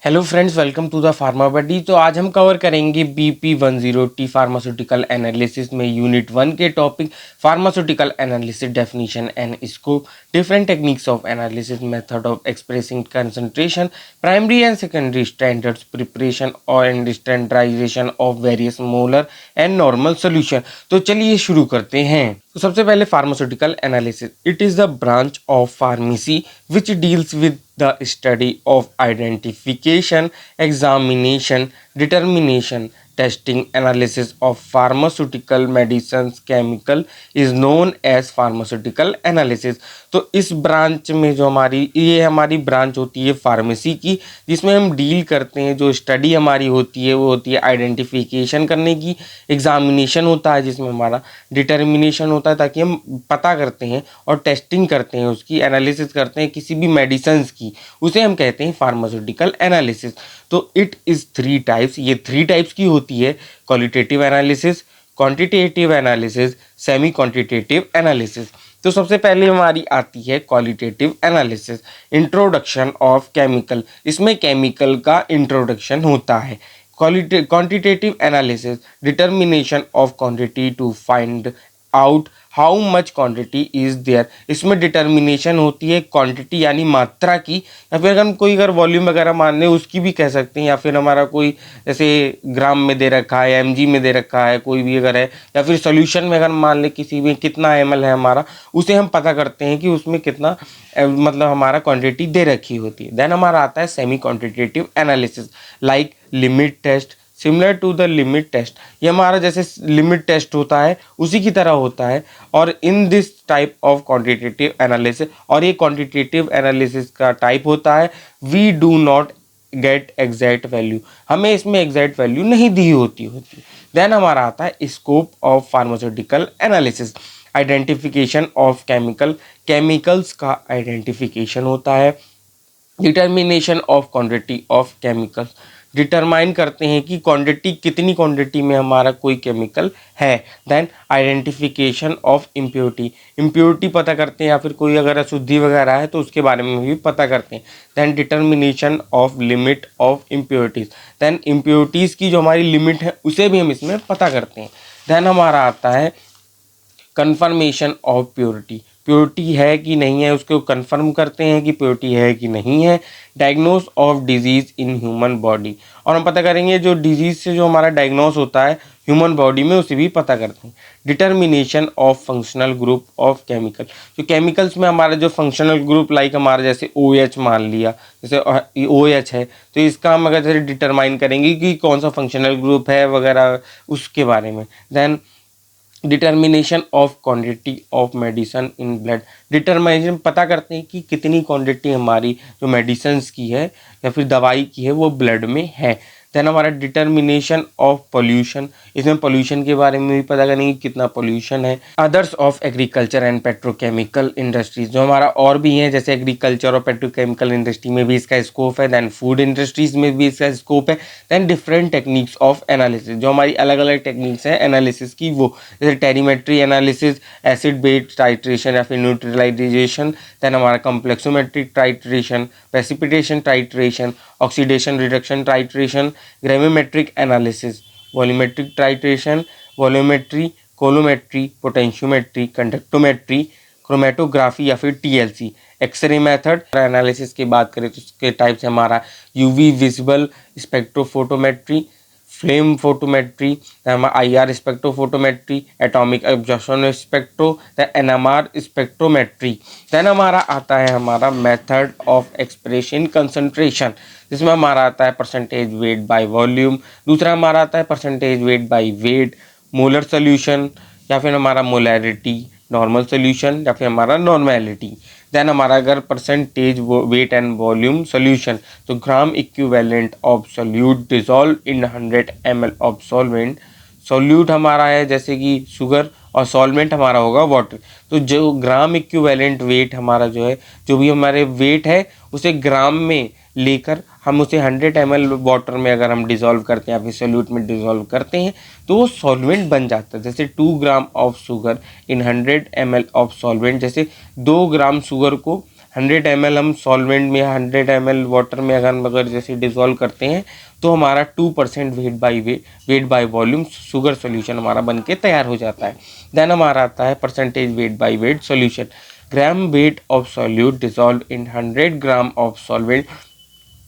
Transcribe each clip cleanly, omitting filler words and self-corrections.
Hello friends, welcome to the pharma buddy. तो आज हम कवर करेंगे BP10T फार्मास्यूटिकल एनालिसिस में यूनिट 1 के topic pharmaceutical analysis definition and scope, different techniques of analysis, method of expressing concentration, primary and secondary standards, preparation और and standardization of various molar and normal solution. तो चलिए शुरू करते हैं। तो सबसे पहले pharmaceutical analysis, it is the branch of pharmacy which deals with the study of identification, examination, determination, testing, analysis of pharmaceutical medicines chemical is known as pharmaceutical analysis। तो इस ब्रांच में जो हमारी ब्रांच होती है फार्मेसी की, जिसमें हम डील करते हैं, जो स्टडी हमारी होती है वो होती है आइडेंटिफिकेशन करने की, एग्जामिनेशन होता है जिसमें हमारा डिटर्मिनेशन होता है ताकि हम पता करते हैं, और टेस्टिंग करते हैं, उसकी एनालिसिस करते हैं किसी भी मेडिसिन्स की, उसे हम कहते हैं फार्मास्यूटिकल एनालिसिस। तो इट इज़ 3 टाइप्स, ये 3 टाइप्स की होती है: qualitative analysis, quantitative analysis, semi quantitative analysis. तो सबसे पहले हमारी आती है qualitative analysis, introduction of chemical. इसमें केमिकल का इंट्रोडक्शन होता है। Quantitative analysis, determination of quantity to find out how much quantity is there. इसमें डिटर्मिनेशन होती है क्वांटिटी यानी मात्रा की, या फिर हम कोई अगर वॉल्यूम वगैरह मान लें उसकी भी कह सकते हैं, या फिर हमारा कोई जैसे ग्राम में दे रखा है, mg में दे रखा है, कोई भी अगर है, या फिर सोल्यूशन में अगर मान लें किसी में कितना ml है हमारा, उसे हम पता करते हैं कि उसमें कितना मतलब हमारा क्वांटिटी दे रखी होती है। देन हमारा आता है semi quantitative analysis, like limit test, similar to the limit test. ये हमारा जैसे लिमिट टेस्ट होता है उसी की तरह होता है। और in this type of quantitative analysis, और ये क्वांटिटेटिव एनालिसिस का टाइप होता है we do not get exact value, हमें इसमें एग्जैक्ट वैल्यू नहीं दी होती। देन हमारा आता है scope of pharmaceutical analysis, identification of chemicals का आइडेंटिफिकेशन होता है। Determination of quantity of chemicals, determine करते हैं कि क्वांटिटी कितनी क्वांटिटी में हमारा कोई केमिकल है। देन आइडेंटिफिकेशन ऑफ इम्प्योरिटी पता करते हैं, या फिर कोई अगर अशुद्धि वगैरह है तो उसके बारे में भी पता करते हैं। Then determination of limit of impurities, then impurities की जो हमारी लिमिट है उसे भी हम इसमें पता करते हैं। देन हमारा आता है कन्फर्मेशन ऑफ प्योरिटी है कि नहीं है, उसको कंफर्म करते हैं कि प्योरिटी है कि नहीं है। Diagnose of disease in human body, और हम पता करेंगे जो डिजीज़ से जो हमारा डायग्नोस होता है ह्यूमन बॉडी में, उसे भी पता करते हैं। Determination of functional group of chemical, जो केमिकल्स में हमारा जो फंक्शनल ग्रुप, लाइक हमारा जैसे OH मान लिया, जैसे OH है तो इसका हम अगर जैसे डिटरमाइन करेंगे कि कौन सा फंक्शनल ग्रुप है वगैरह, उसके बारे में। Then determination of quantity of medicine in blood, determination पता करते हैं कि कितनी क्वांटिटी हमारी जो मेडिसिन्स की है या फिर दवाई की है वो ब्लड में है। देन हमारा डिटर्मिनेशन ऑफ पोल्यूशन, इसमें पोल्यूशन के बारे में भी पता करेंगे कितना पोल्यूशन है। Others of agriculture and petrochemical industries, जो हमारा और भी हैं, जैसे एग्रीकल्चर और पेट्रोकेमिकल इंडस्ट्री में भी इसका स्कोप है। देन फूड इंडस्ट्रीज में भी इसका स्कोप है। Then different techniques of analysis, जो हमारी अलग अलग टेक्निक्स हैं एनालिसिस की, वो जैसे titrimetry analysis, acid base titration या फिर न्यूट्रलाइजेशन। देन हमारा complexometric titration, precipitation titration, oxidation reduction titration, gravimetric analysis, volumetric titration, volumetry, coulometry, potentiometry, conductometry, chromatography या फिर TLC। एक्सरे मेथड एनालिसिस की बात करें तो उसके टाइप से हमारा UV visible spectrophotometry, flame photometry, IR spectrophotometry, atomic absorption spectro, NMR spectrometry. Then हमारा आता है हमारा मेथड ऑफ एक्सप्रेशन कंसंट्रेशन, जिसमें हमारा आता है परसेंटेज वेट बाय वॉल्यूम। दूसरा हमारा आता है percentage weight by weight, molar solution, या फिर हमारा मोलैरिटी, नॉर्मल सोल्यूशन, या फिर हमारा नॉर्मेलिटी। देन हमारा अगर percentage weight and volume solution, तो gram equivalent of solute dissolve in 100 ml of solvent. Solute हमारा है जैसे कि शुगर, और सॉल्वेंट हमारा होगा वाटर। तो जो ग्राम इक्विवेलेंट वेट हमारा जो है, जो भी हमारे वेट है उसे ग्राम में लेकर हम उसे 100 ml वाटर में अगर हम डिज़ोल्व करते हैं या फिर सोल्यूट में डिज़ोल्व करते हैं तो वो सॉल्वेंट बन जाता है। जैसे 2 gram of sugar in 100 ml of solvent, जैसे 2 ग्राम शुगर को 100 ml हम सॉल्वेंट में 100 ml वाटर में अगर जैसे डिज़ोल्व करते हैं तो हमारा 2% weight by volume sugar solution हमारा बन के तैयार हो जाता है। देन हमारा आता है percentage weight by weight solution. Gram weight of solute dissolve in 100 gram of solvent.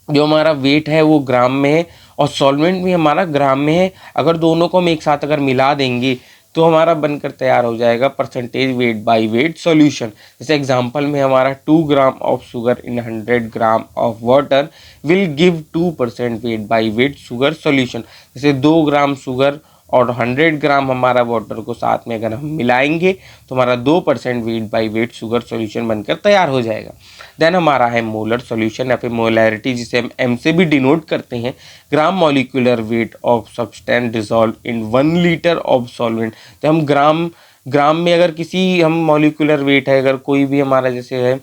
जो हमारा वेट है वो ग्राम में है और सॉल्वेंट भी हमारा ग्राम में है। अगर दोनों को हम एक साथ अगर मिला देंगे तो हमारा बनकर तैयार हो जाएगा percentage weight by weight solution. जैसे एग्जांपल में हमारा 2 gram of sugar in 100 gram of water will give 2% weight by weight sugar solution. जैसे 2 ग्राम शुगर और 100 ग्राम हमारा वाटर को साथ में अगर हम मिलाएंगे तो हमारा 2% weight by weight sugar solution बनकर तैयार हो जाएगा। देन हमारा है मोलर सॉल्यूशन या फिर मोलैरिटी, जिसे हम एम से भी डिनोट करते हैं। Gram molecular weight of substance dissolve in 1 litre of solvent. तो हम ग्राम में अगर किसी हम मॉलिक्यूलर वेट है, अगर कोई भी हमारा जैसे है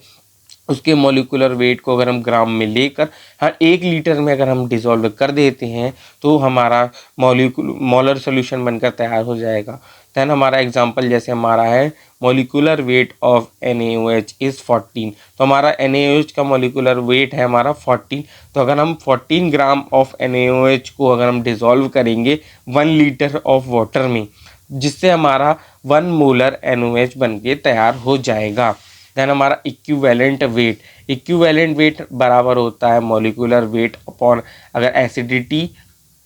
उसके मॉलिक्यूलर वेट को अगर हम ग्राम में लेकर हर 1 लीटर में अगर हम डिसॉल्व कर देते हैं तो हमारा मोलर सोल्यूशन बनकर तैयार हो जाएगा। दैन हमारा एग्जांपल जैसे हमारा है molecular weight of NaOH is 14। तो हमारा NaOH का मॉलिक्यूलर वेट है हमारा 14। तो अगर हम 14 ग्राम ऑफ NaOH को अगर हम डिसॉल्व करेंगे 1 लीटर ऑफ वाटर में, जिससे हमारा 1 मोलर NaOH बन के तैयार हो जाएगा। देन हमारा इक्विवेलेंट वेट बराबर होता है मॉलिक्यूलर वेट अपॉन अगर एसिडिटी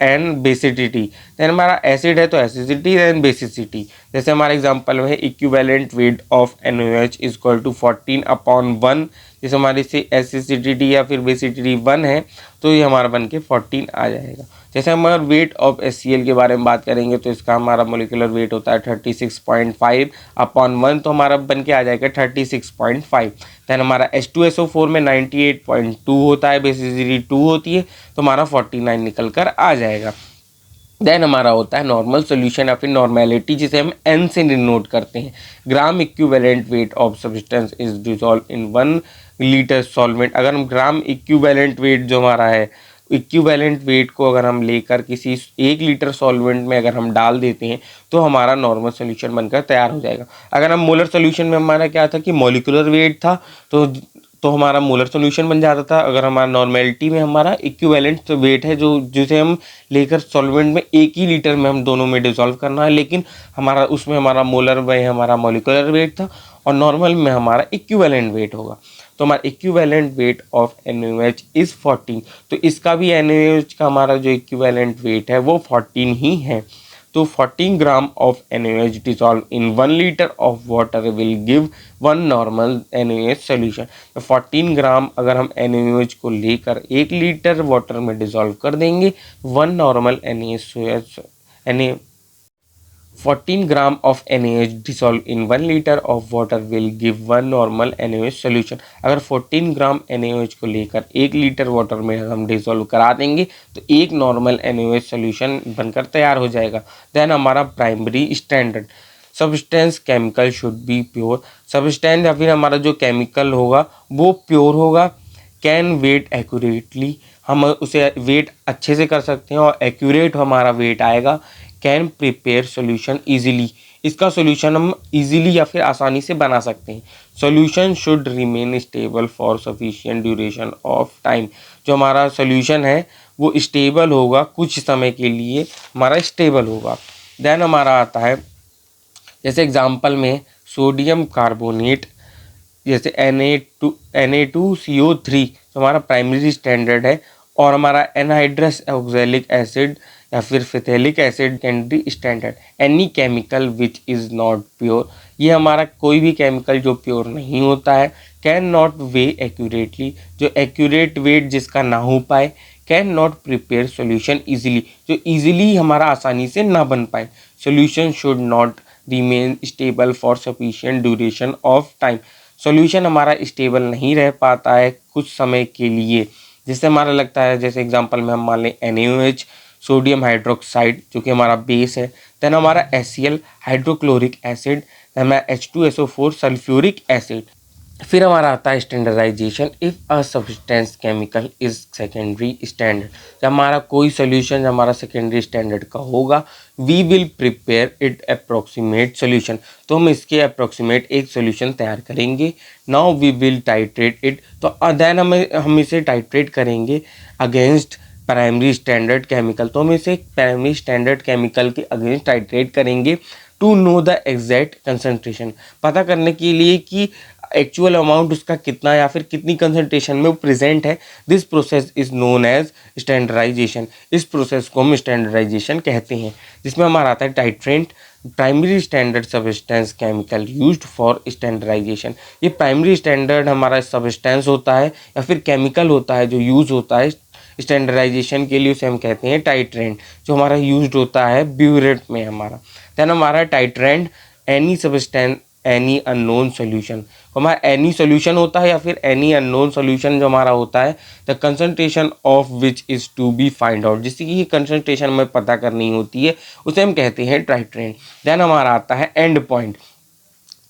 एंड बेसिडिटी। देन हमारा एसिड है तो एसिडिटी एंड बेसिसिटी। जैसे हमारे एग्जांपल में है equivalent weight of NaOH is equal to 14/1। जैसे हमारी से एसिडिटी या फिर बेसिडिटी 1 है तो ये हमारा बन के 14 आ जाएगा। जैसे हम अगर वेट ऑफ HCl के बारे में बात करेंगे तो इसका हमारा मोलिकुलर वेट होता है 36.5/1, तो हमारा बन के आ जाएगा 36.5। दैन हमारा H2SO4 में 98.2 होता है, बेसिसिटी 2 होती है, तो हमारा 49 निकल कर आ जाएगा। देन हमारा होता है नॉर्मल सोल्यूशन या फिर नॉर्मेलिटी, जिसे हम N से डिनोट करते हैं। Gram equivalent weight of substance is dissolve in 1 litre solvent. अगर हम ग्राम इक्विवेलेंट वेट जो हमारा है, इक्विवेलेंट वेट को अगर हम लेकर किसी 1 लीटर सॉल्वेंट में अगर हम डाल देते हैं तो हमारा नॉर्मल सोल्यूशन बनकर तैयार हो जाएगा। अगर हम मोलर सोल्यूशन में हमारा क्या था कि मॉलिक्यूलर वेट था तो हमारा मोलर सोल्यूशन बन जाता था। अगर हमारा नॉर्मेलिटी में हमारा इक्विवेलेंट वेट है जो जिसे हम लेकर सॉल्वेंट में 1 ही लीटर में हम दोनों में डिसॉल्व करना है, लेकिन हमारा उसमें हमारा मोलर में हमारा मॉलिक्यूलर वेट था और नॉर्मल में हमारा इक्विवेलेंट वेट होगा। तो हमारा equivalent weight of NaOH is 14। तो इसका भी NaOH का हमारा जो इक्विवेलेंट वेट है वो 14 ही है। तो 14 gram of NaOH dissolve in 1 litre of water will give 1 normal NaOH solution. तो 14 ग्राम अगर हम NaOH को लेकर 1 लीटर वाटर में डिसॉल्व कर देंगे 1 normal Na 14 gram of NaOH dissolved in 1 liter of water will give 1 normal NaOH solution। अगर 14 ग्राम NaOH को लेकर 1 लीटर वाटर में हम डिसॉल्व करा देंगे तो 1 नॉर्मल NaOH सोल्यूशन बनकर तैयार हो जाएगा। देन हमारा primary standard substance chemical should be pure. Substance या फिर हमारा जो केमिकल होगा वो प्योर होगा। कैन वेट एक्यूरेटली, हम उसे वेट अच्छे से कर सकते हैं और एक्यूरेट हमारा वेट आएगा। कैन प्रिपेयर सोल्यूशन ईजिली, इसका सोल्यूशन हम ईजिली या फिर आसानी से बना सकते हैं। Solution should remain stable for sufficient duration of time. जो हमारा सोल्यूशन है वो स्टेबल होगा, कुछ समय के लिए हमारा स्टेबल होगा। देन हमारा आता है जैसे एग्जांपल में सोडियम कार्बोनेट, जैसे Na2CO3 जो हमारा प्राइमरी स्टैंडर्ड है, और हमारा एनहाइड्रस ऑक्जेलिक एसिड या फिर phthalic acid secondary standard. Any chemical which is not pure, ये हमारा कोई भी केमिकल जो प्योर नहीं होता है। कैन नॉट वे एक्यूरेटली, जो एक्यूरेट वेट जिसका ना हो पाए। Can not prepare solution easily, जो ईजिली हमारा आसानी से ना बन पाए। Solution should not remain stable for sufficient duration of time, solution हमारा स्टेबल नहीं रह पाता है कुछ समय के लिए, जिससे हमारा लगता है जैसे एग्जांपल में हम मान लें NaOH सोडियम हाइड्रोक्साइड जो कि हमारा बेस है। देन हमारा HCl हाइड्रोक्लोरिक एसिड, हमारा H2SO4 सल्फ्यूरिक एसिड। फिर हमारा आता है standardisation. If a substance chemical is secondary standard, जब हमारा कोई सोल्यूशन हमारा सेकेंडरी स्टैंडर्ड का होगा, we will prepare it approximate solution, तो हम इसके अप्रोक्सीमेट एक सोल्यूशन तैयार करेंगे। Now we will titrate it, तो देन हम इसे टाइट्रेट करेंगे अगेंस्ट प्राइमरी स्टैंडर्ड केमिकल, तो हम इसे प्राइमरी स्टैंडर्ड केमिकल के अगेंस्ट टाइट्रेट करेंगे to know the exact concentration, पता करने के लिए कि एक्चुअल अमाउंट उसका कितना या फिर कितनी कंसंट्रेशन में वो प्रेजेंट है। This process is known as standardisation, इस प्रोसेस को हम स्टैंडर्डाइजेशन कहते हैं। जिसमें हमारा आता है titrant, primary standard substance chemical used for standardisation. ये प्राइमरी स्टैंडर्ड हमारा सब्सटेंस होता है या फिर केमिकल होता है जो यूज़ होता है स्टैंडर्डाइजेशन के लिए, उसे हम कहते हैं टाइट्रेंट, जो हमारा यूज्ड होता है ब्यूरेट में हमारा। देन हमारा titrant any substance any unknown solution, हमारा एनी सोल्यूशन होता है या फिर एनी अननोन सोल्यूशन जो हमारा होता है, the concentration of which is to be find out, जिसकी कंसंट्रेशन हमें पता करनी होती है, उसे हम कहते हैं टाइट्रेंट। देन हमारा आता है and point.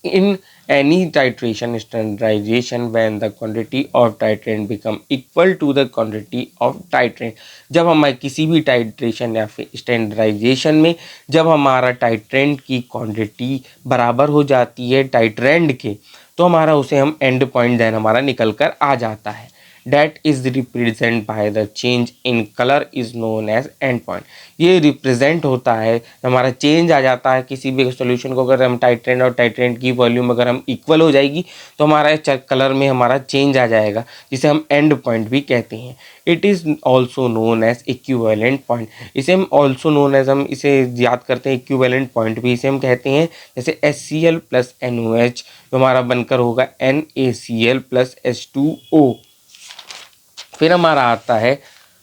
In any titration standardization, when the quantity of titrant become equal to the quantity of titrant, जब हमारे किसी भी टाइट्रेशन या फिर स्टैंडर्डाइजेशन में जब हमारा टाइट्रेंट की क्वांटिटी बराबर हो जाती है टाइट्रेंट के, तो हमारा उसे हम एंड पॉइंट देन हमारा निकल कर आ जाता है। that is represent by the change in color is known as end point। ये रिप्रेजेंट होता है, हमारा चेंज आ जाता है किसी भी सोल्यूशन को, अगर हम टाइट्रेंट और टाइट्रेंट की वॉल्यूम अगर हम इक्वल हो जाएगी तो हमारा कलर में हमारा चेंज आ जाएगा, जिसे हम एंड पॉइंट भी कहते हैं। It is also known as equivalent point, इसे हम ऑल्सो नोन एज, हम इसे याद करते हैं इक्विवेलेंट पॉइंट भी इसे हम कहते हैं। जैसे HCl प्लस NOH जो हमारा बनकर होगा NaCl प्लस H2O। फिर हमारा आता है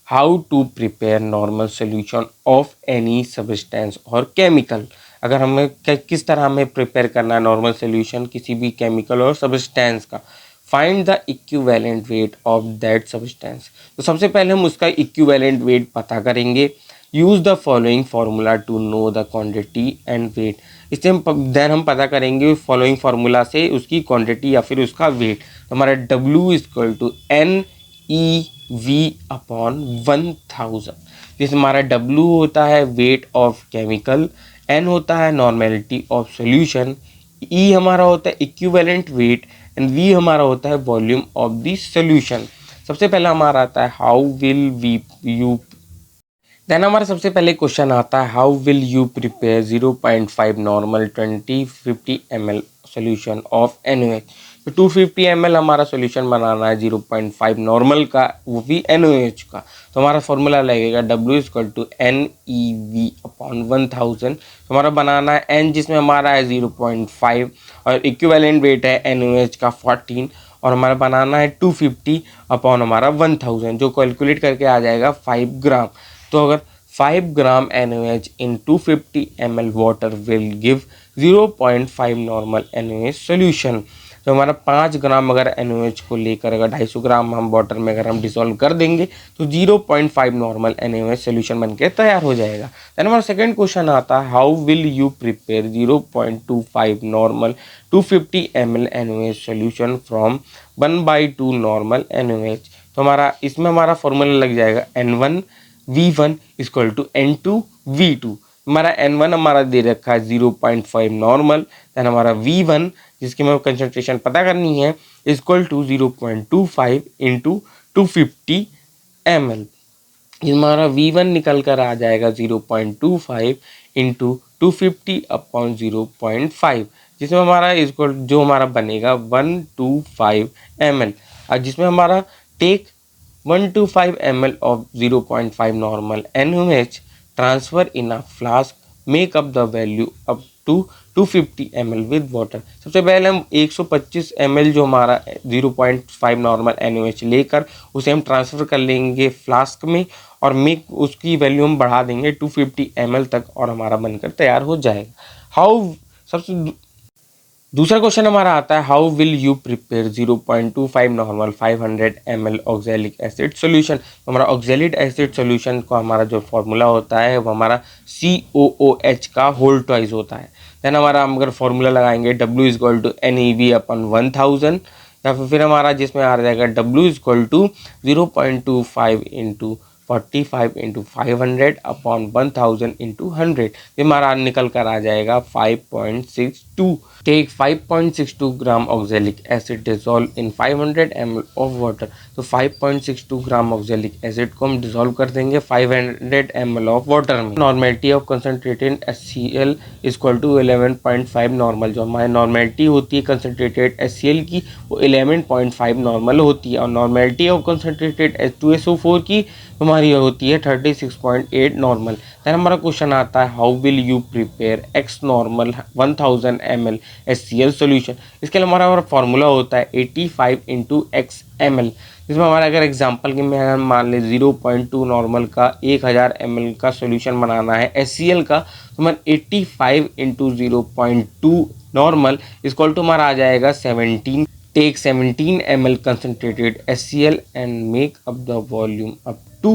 how to prepare normal solution of any substance और केमिकल, अगर हमें किस तरह हमें प्रिपेयर करना है नॉर्मल सोल्यूशन किसी भी केमिकल और सब्सटेंस का। Find the equivalent weight of that substance, तो सबसे पहले हम उसका इक्विवेलेंट वेट पता करेंगे। Use the following formula to know the quantity and weight, इससे हम पता करेंगे फॉलोइंग फार्मूला से उसकी क्वांटिटी या फिर उसका वेट। तो हमारा W इक्वल टू NeV/1000, जिसमें हमारा W होता है वेट ऑफ केमिकल, N होता है नॉर्मेलिटी ऑफ सॉल्यूशन, E हमारा होता है इक्विवेलेंट वेट एंड V हमारा होता है वॉल्यूम ऑफ द सॉल्यूशन। सबसे पहला हमारा आता है how will we you, then हमारा सबसे पहले क्वेश्चन आता है how will you prepare 0.5 normal 2050 ml solution of NaOH। तो 250 ml हमारा सोल्यूशन बनाना है 0.5 नॉर्मल का, वो भी NaOH का। तो हमारा फॉर्मूला लगेगा W इक्वल टू NeV/1000। तो हमारा बनाना है N जिसमें हमारा है 0.5 और इक्विवेलेंट वेट है NaOH का 14, और हमारा बनाना है 250 अपॉन हमारा 1000 जो कैलकुलेट करके आ जाएगा 5 ग्राम। तो अगर 5 ग्राम NaOH in 250 ml water will give 0.5 normal NaOH solution. तो हमारा 5 ग्राम अगर NaOH को लेकर अगर 250 ग्राम हम वाटर में अगर हम डिसॉल्व कर देंगे तो 0.5 नॉर्मल NaOH सोल्यूशन बनके तैयार हो जाएगा। देन हमारा सेकंड क्वेश्चन आता है how will you prepare 0.25 normal 250 ml NaOH solution from 1/2 normal NaOH। तो हमारा इसमें हमारा फॉर्मूला लग जाएगा N1V1 इक्वल टू N2V2। हमारा N1 हमारा दे रखा है 0.5 नॉर्मल, देन हमारा V1 जिसकी हमें कंसंट्रेशन पता करनी है इक्वल टू 0.25 इंटू 250 ml। हमारा V1 निकल कर आ जाएगा 0.25 इंटू 250 अपॉन 0.5, जिसमें हमारा इक्वल जो हमारा बनेगा 125 ml, और जिसमें हमारा take 125 ml of 0.5 normal NaOH, transfer in a flask, make up the value up to 250 ml with water। सबसे पहले हम 125 ml जो हमारा 0.5 नॉर्मल NaOH लेकर उसे हम ट्रांसफ़र कर लेंगे फ्लास्क में, और मेक उसकी वैल्यू हम बढ़ा देंगे 250 ml तक, और हमारा बनकर तैयार हो जाएगा। हाउ सबसे दूसरा क्वेश्चन हमारा आता है how will you prepare 0.25 normal 500 ml oxalic acid solution. तो हमारा ऑक्जेलिक एसिड सोल्यूशन का हमारा जो फॉर्मूला होता है वो हमारा COOH का होल ट्वाइस होता है। देन हमारा हम अगर फॉर्मूला लगाएंगे W इक्वल टू NeV/1000, या फिर हमारा जिसमें आ जाएगा W equal to 0.25 into 45 into 500 upon 1000 into 100, ये हमारा निकल कर आ जाएगा 5.62। Take 5.62 gram oxalic acid dissolve in 500 ml of water. तो 5.62 ग्राम ऑक्जेलिक एसिड को हम डिजोल्व कर देंगे 500 ml ऑफ वाटर में। Normality of concentrated HCl equal to 11.5 normal. जो हमारी नॉर्मेलिटी होती है कंसनट्रेटेड HCl की वो 11.5 नॉर्मल होती है, और नॉर्मेलिटी ऑफ कंसनट्रेटेड H2SO4 की हमारी होती है 36.8 नॉर्मल। देन हमारा क्वेश्चन आता है how will you prepare x normal 1000 ml HCl solution. इसके लिए हमारा फॉर्मूला होता है 85 इंटू एक्स ml, जिसमें हमारा अगर एग्जांपल के में मान लें 0.2 नॉर्मल का 1000 ml का सोल्यूशन बनाना है HCl का, तो हमारा 85 इंटू 0.2 नॉर्मल इक्वल टू हमारा आ जाएगा 17। Take 17 ml concentrated HCl and make up the volume up to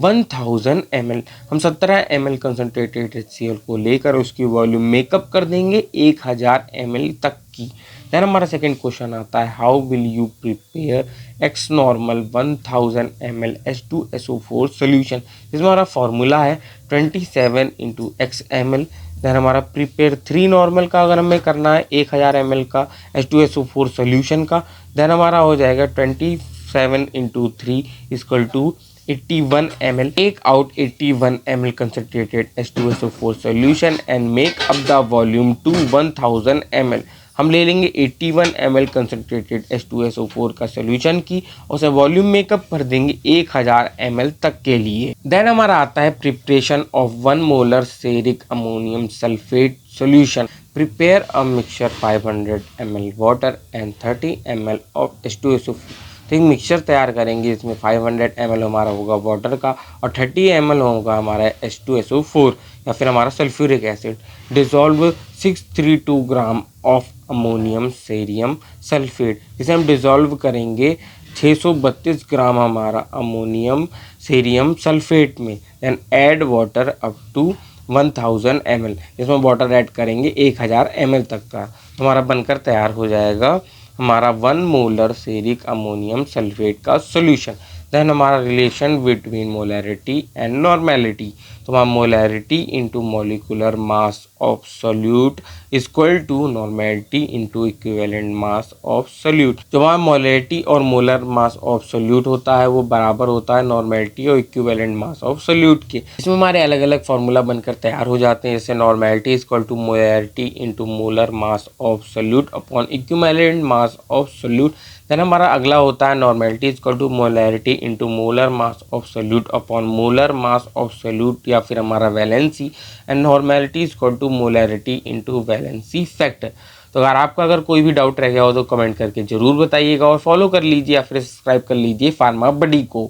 1000 ml। हम 17 ml कंसनट्रेटेड HCl को लेकर उसकी वॉल्यूम मेकअप कर देंगे 1000 ml तक की। देन हमारा सेकंड क्वेश्चन आता है how will you prepare x normal 1000 ml H2SO4 solution, जिसमें हमारा फॉर्मूला है 27 इंटू एक्स ml। देन हमारा प्रिपेयर 3 नॉर्मल का अगर हमें करना है 1000 ml का H2SO4 सोल्यूशन का, देन हमारा हो जाएगा 27 into 3 equal to 81 ml। Take out 81 ml concentrated H2SO4 solution and make up the volume to 1000 ml। हम ले लेंगे 81 ml कंसनट्रेटेड H2SO4 का सोल्यूशन की, उसे वॉल्यूम मेकअप कर देंगे 1000 ml तक के लिए। देन हमारा आता है preparation of 1 molar ceric ammonium sulphate solution. Prepare a mixture 500 ml water and 30 ml of H2SO4। तो एक मिक्सचर तैयार करेंगे, इसमें 500 ml हमारा होगा वाटर का और 30 ml होगा हमारा H2SO4 या फिर हमारा sulphuric acid. Dissolve 632 gram of ammonium cerium sulphate, जिसे हम डिजोल्व करेंगे 632 ग्राम हमारा अमोनियम सेरियम सल्फेट में। Then add water up to 1000 ml, जिसमें वाटर ऐड करेंगे 1000 ml तक का, हमारा बनकर तैयार हो जाएगा हमारा 1 मोलर सेरिक अमोनियम सल्फेट का सोल्यूशन। देन हमारा relation between molarity and normality, तो हमारा molarity into molecular mass of solute equal to normality into equivalent mass of solute. जो हमारा मोलैरिटी और मोलर मास ऑफ सोल्यूट होता है वो बराबर होता है नॉर्मेलिटी और इक्विवेलेंट मास ऑफ सोल्यूट के। इसमें हमारे अलग अलग फार्मूला बनकर तैयार हो जाते हैं, जैसे normality equal to molarity into molar mass of solute upon equivalent mass of solute. Then हमारा अगला होता है normality equal to molarity into molar mass of solute upon molar mass of solute या फिर हमारा valency, and normality equal to molarity into valency factor. तो अगर कोई भी डाउट रह गया हो तो कमेंट करके ज़रूर बताइएगा और फॉलो कर लीजिए या फिर सब्सक्राइब कर लीजिए फार्मा बडी को।